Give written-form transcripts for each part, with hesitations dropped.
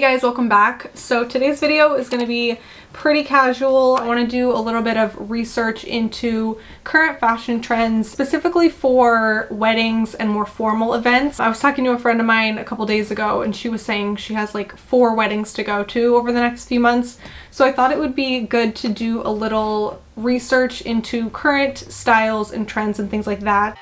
Hey guys, welcome back. So today's video is going to be pretty casual. I want to do a little bit of research into current fashion trends, specifically for weddings and more formal events. I was talking to a friend of mine a couple days ago and she was saying she has like 4 weddings to go to over the next few months. So I thought it would be good to do a little research into current styles and trends and things like that.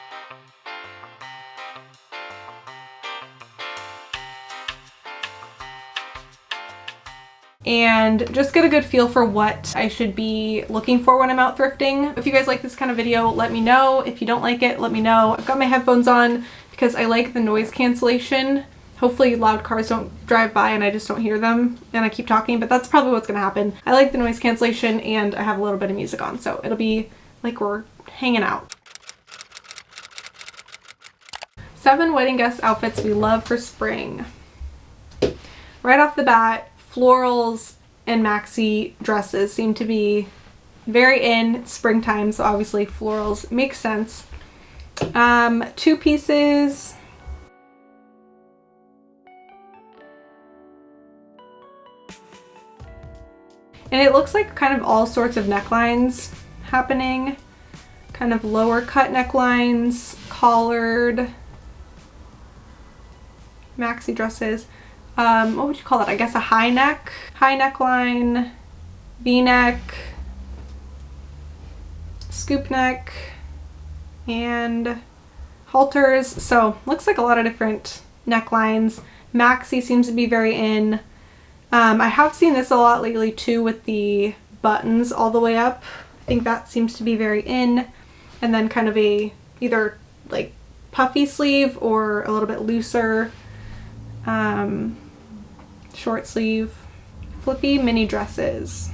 And just get a good feel for what I should be looking for when I'm out thrifting. If you guys like this kind of video, let me know. If you don't like it, let me know. I've got my headphones on because I like the noise cancellation. Hopefully loud cars don't drive by and I just don't hear them and I keep talking, but that's probably what's gonna happen. I like the noise cancellation and I have a little bit of music on, so it'll be like we're hanging out. 7 wedding guest outfits we love for spring. Right off the bat, florals and maxi dresses seem to be very in. It's springtime, so obviously florals make sense. 2 pieces. And it looks like kind of all sorts of necklines happening. Kind of lower cut necklines, collared, maxi dresses. What would you call that? I guess a high neckline, V-neck, scoop neck, and halters. So looks like a lot of different necklines. Maxi seems to be very in. I have seen this a lot lately too with the buttons all the way up. I think that seems to be very in. And then kind of a either like puffy sleeve or a little bit looser. Short sleeve, flippy mini dresses.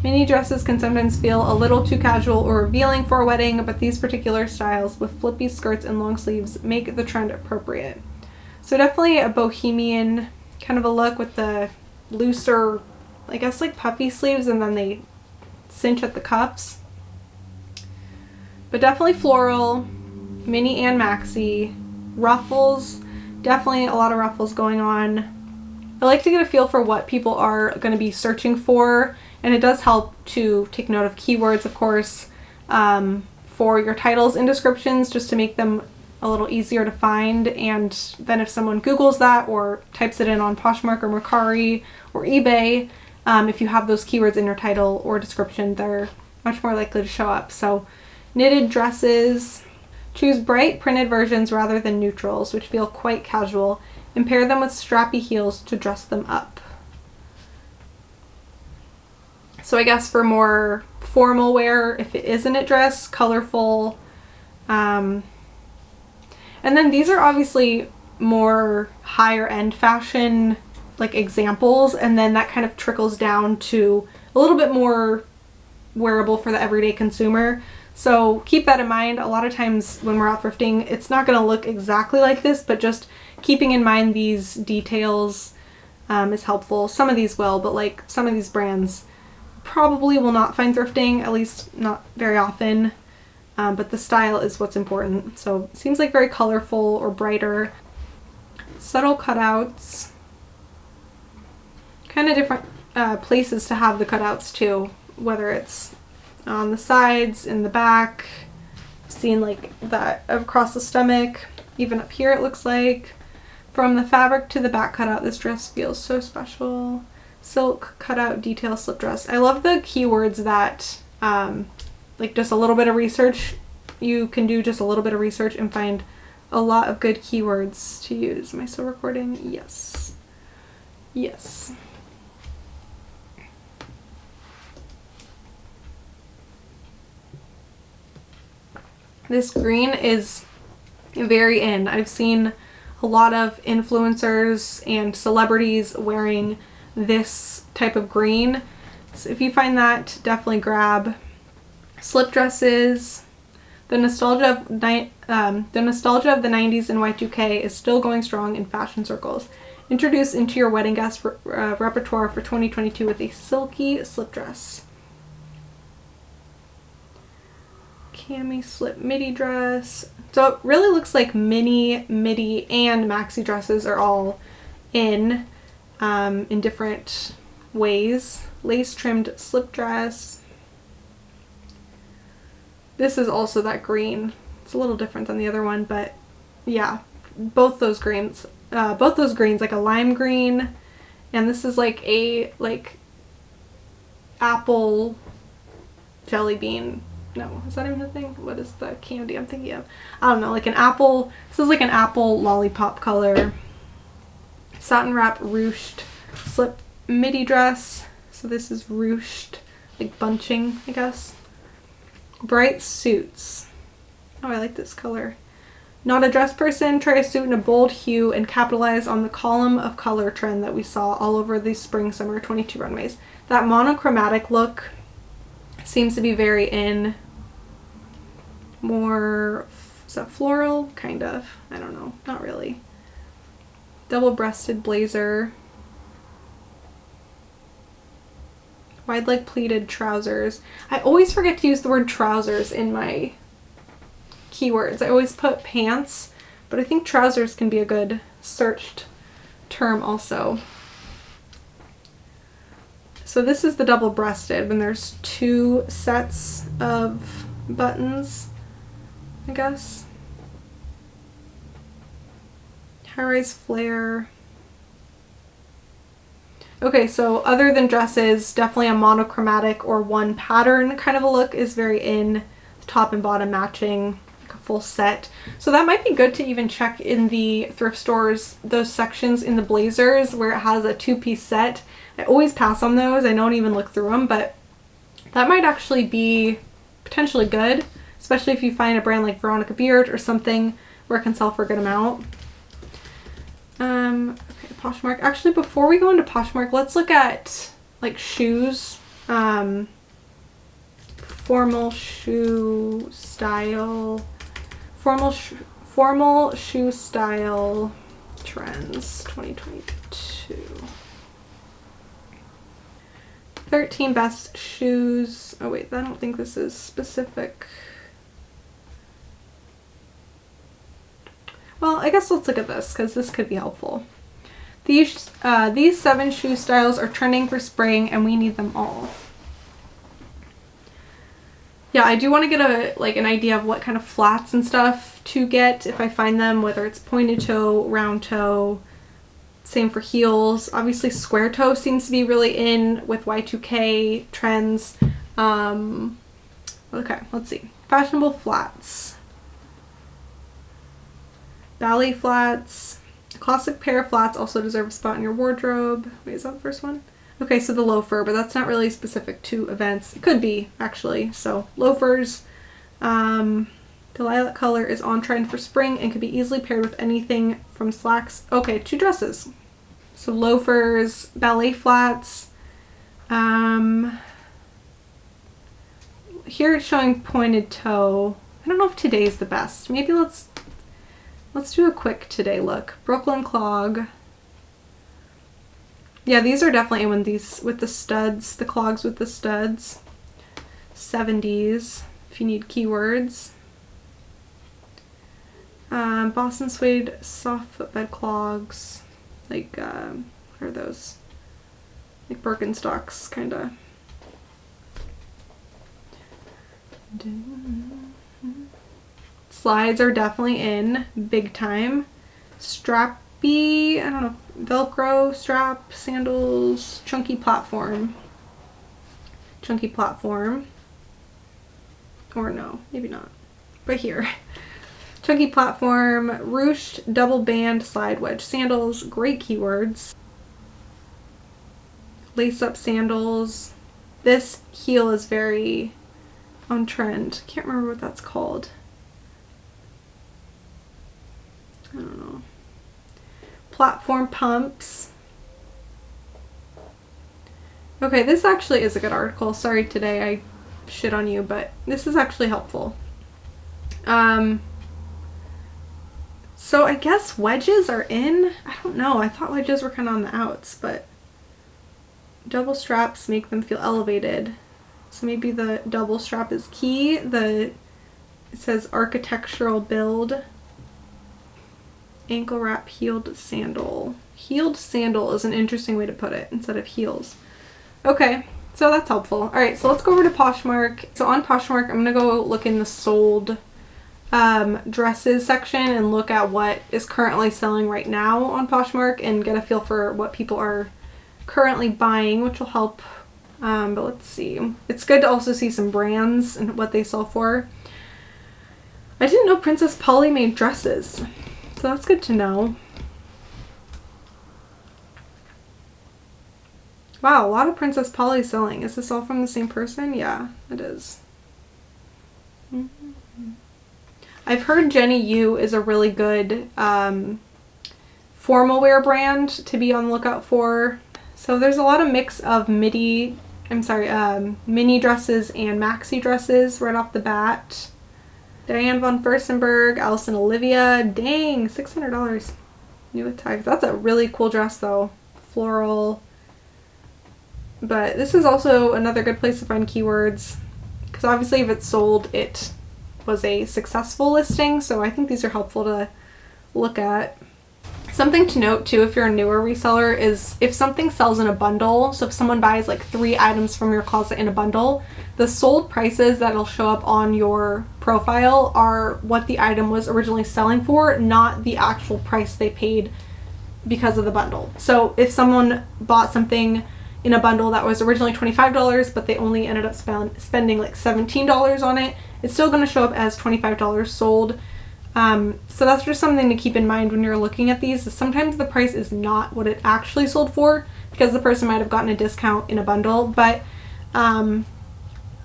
Mini dresses can sometimes feel a little too casual or revealing for a wedding, but these particular styles with flippy skirts and long sleeves make the trend appropriate. So definitely a bohemian kind of a look with the looser, I guess like puffy sleeves and then they cinch at the cuffs. But definitely floral, mini and maxi. Ruffles, definitely a lot of ruffles going on. I like to get a feel for what people are going to be searching for, and it does help to take note of keywords, of course, for your titles and descriptions, just to make them a little easier to find. And then if someone Googles that or types it in on Poshmark or Mercari or eBay, if you have those keywords in your title or description, they're much more likely to show up. So knitted dresses. Choose bright printed versions rather than neutrals, which feel quite casual, and pair them with strappy heels to dress them up. So I guess for more formal wear, if it is a knit dress, colorful. And then these are obviously more higher end fashion like examples, and then that kind of trickles down to a little bit more wearable for the everyday consumer. So keep that in mind. A lot of times when we're out thrifting, it's not going to look exactly like this, but just keeping in mind these details is helpful. Some of these will, but like some of these brands probably will not find thrifting, at least not very often. But the style is what's important. So it seems like very colorful or brighter. Subtle cutouts. Kind of different places to have the cutouts too, whether it's on the sides, in the back, seeing like that across the stomach, even up here it looks like. From the fabric to the back cutout, this dress feels so special. Silk cutout detail slip dress. I love the keywords that like just a little bit of research. You can do just a little bit of research and find a lot of good keywords to use. Am I still recording? Yes. Yes. This green is very in. I've seen a lot of influencers and celebrities wearing this type of green. So if you find that, definitely grab. Slip dresses. The nostalgia of the 90s and Y2K is still going strong in fashion circles. Introduce into your wedding guest repertoire for 2022 with a silky slip dress. Cami slip midi dress. So it really looks like mini, midi, and maxi dresses are all in. in different ways. Lace trimmed slip dress. This is also that green. It's a little different than the other one, but yeah, both those greens, like a lime green, and this is like a apple jelly bean. No, is that even a thing? What is the candy I'm thinking of? I don't know, like an apple. This is like an apple lollipop color. Satin wrap ruched slip midi dress. So this is ruched, like bunching, I guess. Bright suits. Oh, I like this color. Not a dress person, try a suit in a bold hue and capitalize on the column of color trend that we saw all over the spring summer 22 runways. That monochromatic look seems to be very in. More, is that floral? Kind of. I don't know. Not really. Double-breasted blazer. Wide leg pleated trousers. I always forget to use the word trousers in my keywords. I always put pants, but I think trousers can be a good searched term also. So this is the double-breasted when there's 2 sets of buttons, I guess. High-rise flare. Okay, so other than dresses, definitely a monochromatic or one pattern kind of a look is very in. Top and bottom matching, like a full set. So that might be good to even check in the thrift stores, those sections in the blazers where it has a 2-piece set. I always pass on those. I don't even look through them, but that might actually be potentially good, especially if you find a brand like Veronica Beard or something where it can sell for a good amount. Okay, Poshmark. Actually, before we go into Poshmark, let's look at like shoes. Formal shoe style. Formal shoe style trends 2022. 13 best shoes. Oh wait, I don't think this is specific. Well, I guess let's look at this because this could be helpful. These 7 shoe styles are trending for spring and we need them all. Yeah, I do want to get an idea of what kind of flats and stuff to get if I find them, whether it's pointed toe, round toe. Same for heels. Obviously square toe seems to be really in with Y2K trends. Okay, let's see. Fashionable flats. Ballet flats. A classic pair of flats also deserve a spot in your wardrobe. Wait, is that the first one? Okay, so the loafer, but that's not really specific to events. It could be, actually. So loafers. The lilac color is on trend for spring and could be easily paired with anything from slacks. Okay, 2 dresses. So loafers, ballet flats. Here it's showing pointed toe. I don't know if today's the best. Maybe let's do a quick today look. Brooklyn clog. Yeah, these are definitely in these with the studs, the clogs with the studs. 70s, if you need keywords. Boston suede soft footbed clogs. Like, what are those? Like Birkenstocks, kind of. Slides are definitely in, big time. Strappy, I don't know, Velcro, strap, sandals, chunky platform. Chunky platform. Or no, maybe not. But here. Chunky platform, ruched double band slide wedge sandals, great keywords. Lace up sandals. This heel is very on trend. Can't remember what that's called. I don't know. Platform pumps. Okay, this actually is a good article. Sorry today I shit on you, but this is actually helpful. So I guess wedges are in. I don't know. I thought wedges were kind of on the outs, but double straps make them feel elevated. So maybe the double strap is key. It says architectural build. Ankle wrap heeled sandal. Heeled sandal is an interesting way to put it instead of heels. Okay, so that's helpful. All right, so let's go over to Poshmark. So on Poshmark, I'm gonna go look in the sold dresses section and look at what is currently selling right now on Poshmark and get a feel for what people are currently buying, which will help. But let's see. It's good to also see some brands and what they sell for. I didn't know Princess Polly made dresses, so that's good to know. Wow, a lot of Princess Polly selling. Is this all from the same person? Yeah, it is. I've heard Jenny U is a really good formal wear brand to be on the lookout for. So there's a lot of mix of mini dresses and maxi dresses right off the bat. Diane von Furstenberg, Allison Olivia. Dang, $600. New with tags. That's a really cool dress though. Floral. But this is also another good place to find keywords, because obviously if it's sold, it was a successful listing, so I think these are helpful to look at. Something to note too, if you're a newer reseller, is if something sells in a bundle, so if someone buys like 3 items from your closet in a bundle, the sold prices that'll show up on your profile are what the item was originally selling for, not the actual price they paid because of the bundle. So if someone bought something in a bundle that was originally $25, but they only ended up spending like $17 on it, it's still going to show up as $25 sold. So that's just something to keep in mind when you're looking at these. Sometimes the price is not what it actually sold for because the person might have gotten a discount in a bundle, but a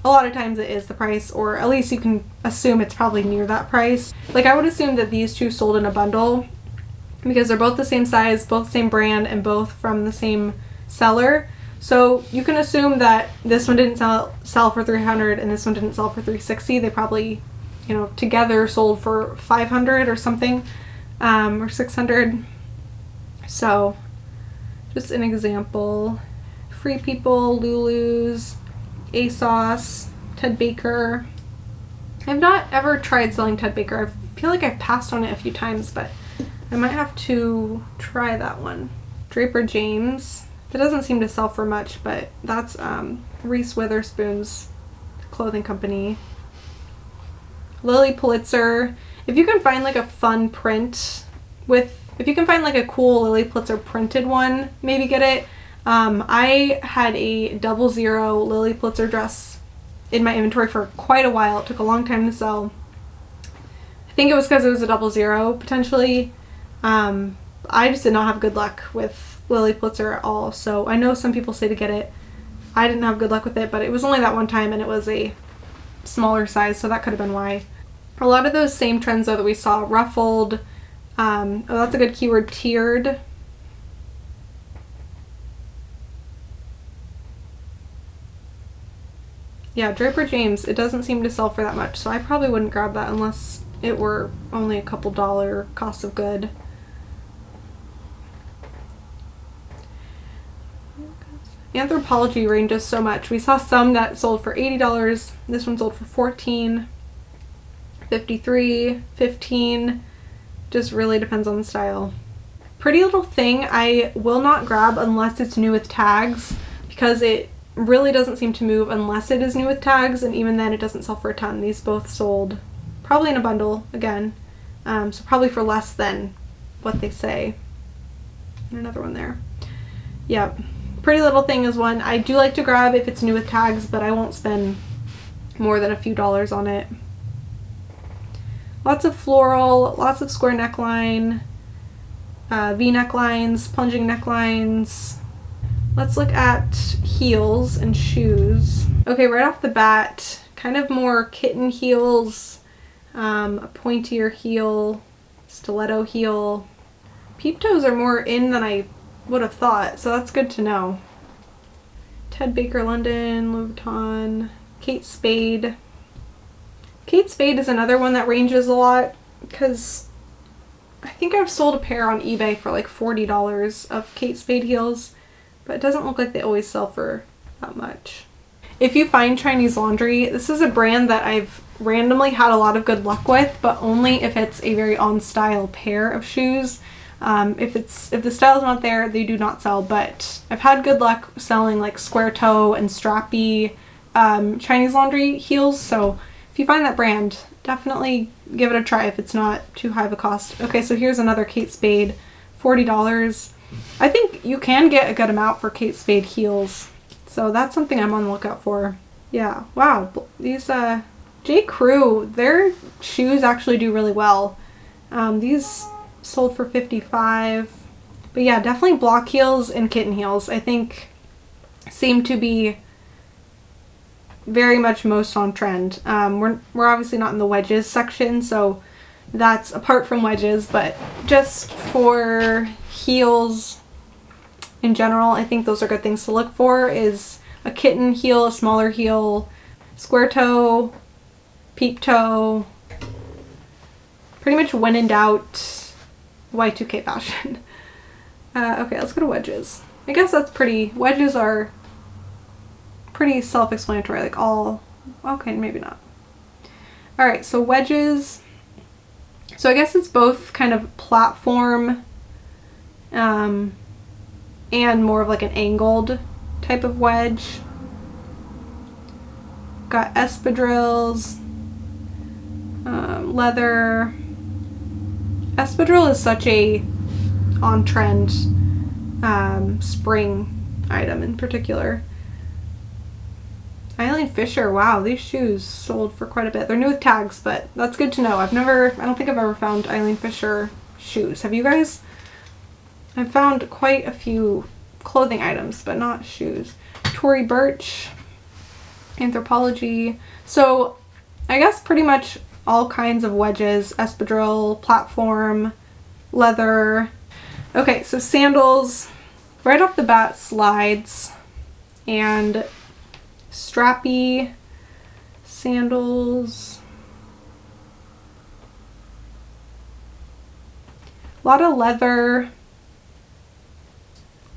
lot of times it is the price, or at least you can assume it's probably near that price. Like I would assume that these two sold in a bundle because they're both the same size, both the same brand, and both from the same seller. So you can assume that this one didn't sell for $300 and this one didn't sell for $360. They probably, you know, together sold for $500 or something, or $600. So just an example. Free People, Lulu's, ASOS, Ted Baker. I've not ever tried selling Ted Baker. I feel like I've passed on it a few times, but I might have to try that one. Draper James. That doesn't seem to sell for much, but that's Reese Witherspoon's clothing company. Lily Pulitzer. If you can find like a fun print if you can find like a cool Lily Pulitzer printed one, maybe get it. I had a 00 Lily Pulitzer dress in my inventory for quite a while. It took a long time to sell. I think it was because it was a 00 potentially. I just did not have good luck with Lily Pulitzer at all, so I know some people say to get it. I didn't have good luck with it, but it was only that one time and it was a smaller size, so that could have been why. A lot of those same trends though that we saw, ruffled, oh that's a good keyword, tiered. Yeah, Draper James, it doesn't seem to sell for that much, so I probably wouldn't grab that unless it were only a couple dollar cost of good. Anthropologie ranges so much. We saw some that sold for $80. This one sold for $14, $53, $15. Just really depends on the style. Pretty Little Thing I will not grab unless it's new with tags, because it really doesn't seem to move unless it is new with tags, and even then it doesn't sell for a ton. These both sold probably in a bundle again, so probably for less than what they say. And another one there. Yep. Pretty Little Thing is one I do like to grab if it's new with tags, but I won't spend more than a few dollars on it. Lots of floral, lots of square neckline, V necklines, plunging necklines. Let's look at heels and shoes. Okay, right off the bat, kind of more kitten heels, a pointier heel, stiletto heel. Peep toes are more in than I would have thought, so that's good to know. Ted Baker London, Louis Vuitton, Kate Spade. Kate Spade is another one that ranges a lot, because I think I've sold a pair on eBay for like $40 of Kate Spade heels, but it doesn't look like they always sell for that much. If you find Chinese Laundry, this is a brand that I've randomly had a lot of good luck with, but only if it's a very on-style pair of shoes. If the style's not there, they do not sell, but I've had good luck selling like square toe and strappy Chinese laundry heels, so if you find that brand, definitely give it a try if it's not too high of a cost. Okay, so here's another Kate Spade, $40. I think you can get a good amount for Kate Spade heels, so that's something I'm on the lookout for. Yeah, wow, these J. Crew, their shoes actually do really well. These sold for $55, but yeah, definitely block heels and kitten heels, I think, seem to be very much most on trend. We're obviously not in the wedges section, so that's apart from wedges, but just for heels in general, I think those are good things to look for, is a kitten heel, a smaller heel, square toe, peep toe, pretty much when in doubt, Y2K fashion. Okay, let's go to wedges. I guess that's wedges are pretty self-explanatory, like all, okay, maybe not. All right, so wedges, so I guess it's both kind of platform and more of like an angled type of wedge. Got espadrilles, leather. Espadrille is such a on-trend spring item in particular. Eileen Fisher, wow, these shoes sold for quite a bit. They're new with tags, but that's good to know. I don't think I've ever found Eileen Fisher shoes. Have you guys? I've found quite a few clothing items, but not shoes. Tory Burch, Anthropologie. So I guess pretty much all kinds of wedges, espadrille, platform, leather. Okay, so sandals, right off the bat, slides and strappy sandals. A lot of leather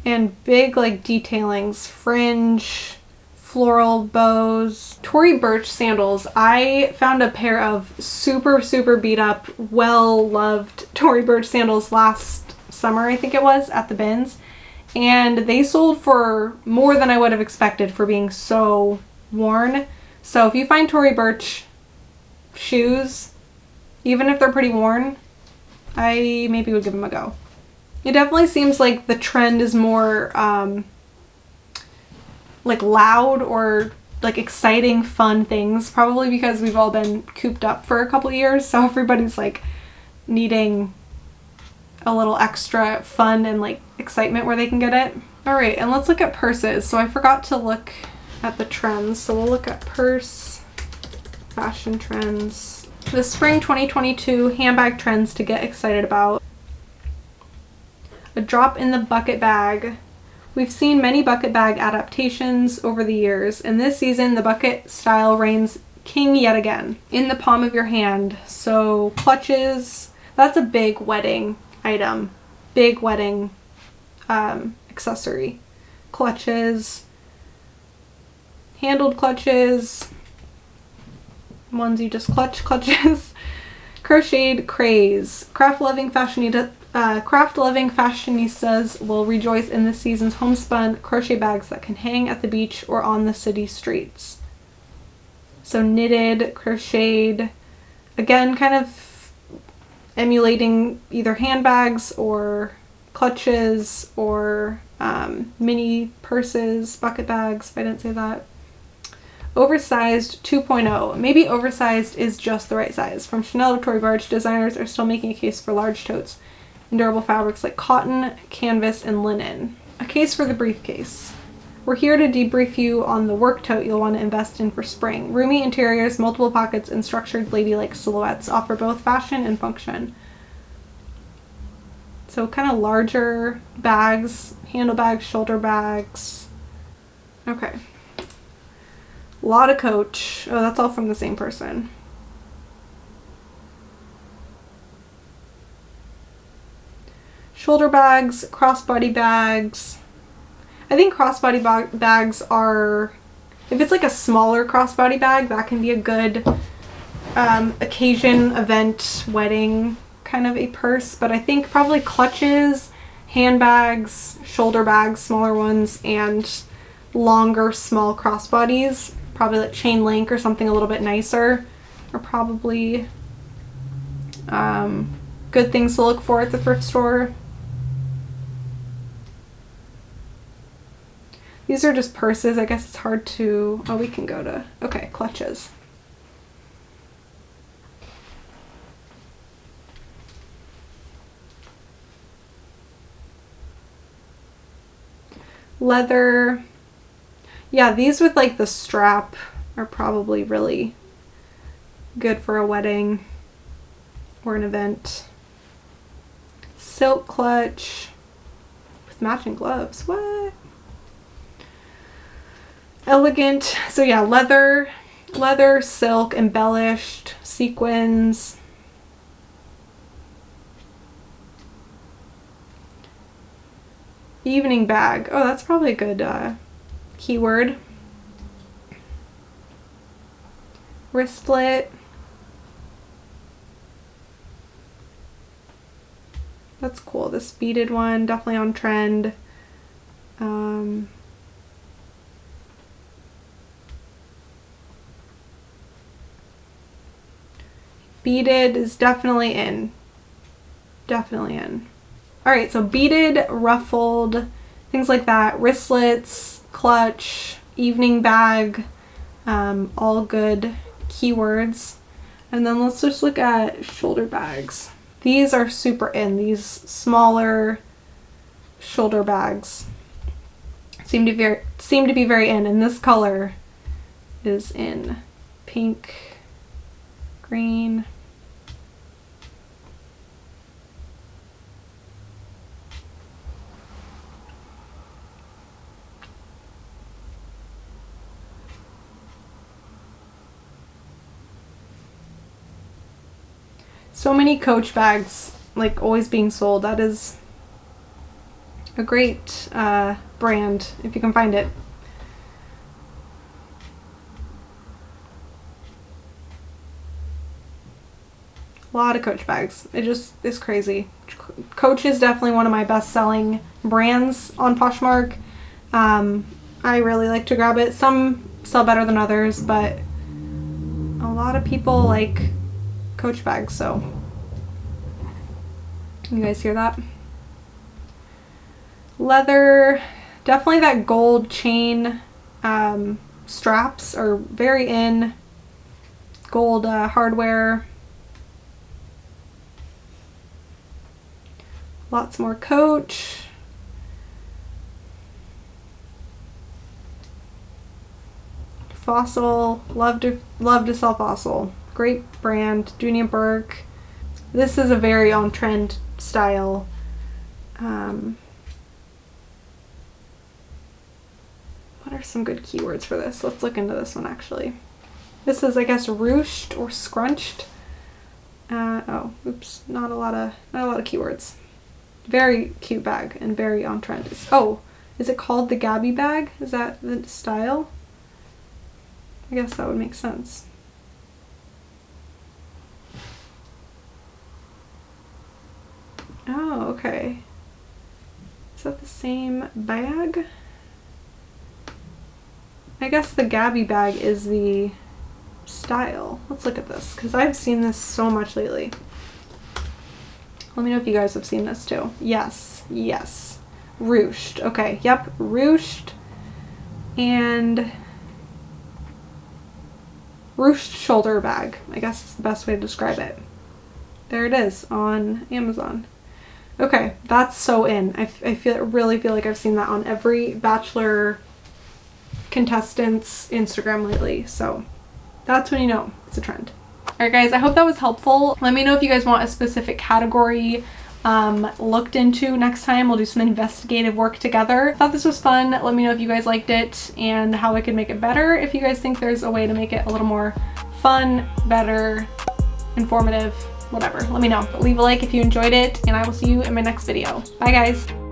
and big like detailings, fringe, floral bows. Tory Burch sandals. I found a pair of super beat up, well loved Tory Burch sandals last summer, I think it was, at the bins. And they sold for more than I would have expected for being so worn. So if you find Tory Burch shoes, even if they're pretty worn, I maybe would give them a go. It definitely seems like the trend is more like loud or like exciting, fun things, probably because we've all been cooped up for a couple years, so everybody's like needing a little extra fun and like excitement where they can get it. All right, and let's look at purses. So I forgot to look at the trends, so we'll look at purse fashion trends. The spring 2022 handbag trends to get excited about. A drop in the bucket bag. We've seen many bucket bag adaptations over the years, and this season the bucket style reigns king yet again. In the palm of your hand. So clutches, that's a big wedding item, big wedding accessory. Clutches, handled clutches, ones you just clutches. Crocheted craze. Craft-loving fashionistas will rejoice in this season's homespun crochet bags that can hang at the beach or on the city streets. So knitted, crocheted, again kind of emulating either handbags or clutches or mini purses, bucket bags, if I didn't say that. Oversized 2.0. Maybe oversized is just the right size. From Chanel to Tory Burch, designers are still making a case for large totes in durable fabrics like cotton, canvas, and linen. A case for the briefcase. We're here to debrief you on the work tote you'll want to invest in for spring. Roomy interiors, multiple pockets, and structured ladylike silhouettes offer both fashion and function. So kind of larger bags, handle bags, shoulder bags. Okay. A lot of Coach. Oh, that's all from the same person. Shoulder bags, crossbody bags. I think crossbody bags are, if it's like a smaller crossbody bag, that can be a good occasion, event, wedding kind of a purse, but I think probably clutches, handbags, shoulder bags, smaller ones, and longer small crossbodies, probably like chain link or something a little bit nicer, are probably good things to look for at the thrift store. These are just purses. I guess it's hard to, oh, we can go to, okay, clutches. Leather. Yeah, these with like the strap are probably really good for a wedding or an event. Silk clutch with matching gloves. What? Elegant. So yeah, leather, silk, embellished, sequins. Evening bag. Oh, that's probably a good keyword. Wristlet. That's cool. This beaded one, definitely on trend. Beaded is definitely in. Definitely in. Alright, so beaded, ruffled, things like that. Wristlets, clutch, evening bag, all good keywords. And then let's just look at shoulder bags. These are super in. These smaller shoulder bags seem to be very in. And this color is in. Pink, green. So many Coach bags, like, always being sold. That is a great brand, if you can find it. A lot of Coach bags. It just is crazy. Coach is definitely one of my best-selling brands on Poshmark. I really like to grab it. Some sell better than others, but a lot of people like Coach bags, so you guys hear that? Leather, definitely that gold chain straps are very in. Gold hardware. Lots more Coach. Fossil, love to sell Fossil. Great brand, Junia Burke. This is a very on trend style. What are some good keywords for this? Let's look into this one actually. This is, I guess, ruched or scrunched. Oh, oops, not a lot of keywords. Very cute bag and very on trend. Oh, is it called the Gabby bag? Is that the style? I guess that would make sense. Oh, okay. Is that the same bag? I guess the Gabby bag is the style. Let's look at this, because I've seen this so much lately. Let me know if you guys have seen this too. Yes, yes. Ruched. Okay, yep, ruched and ruched shoulder bag. I guess is the best way to describe it. There it is on Amazon. Okay, that's so in. I really feel like I've seen that on every Bachelor contestant's Instagram lately. So that's when you know it's a trend. Alright guys, I hope that was helpful. Let me know if you guys want a specific category looked into next time. We'll do some investigative work together. I thought this was fun. Let me know if you guys liked it and how I could make it better. If you guys think there's a way to make it a little more fun, better, informative, whatever, let me know. But leave a like if you enjoyed it, and I will see you in my next video. Bye guys.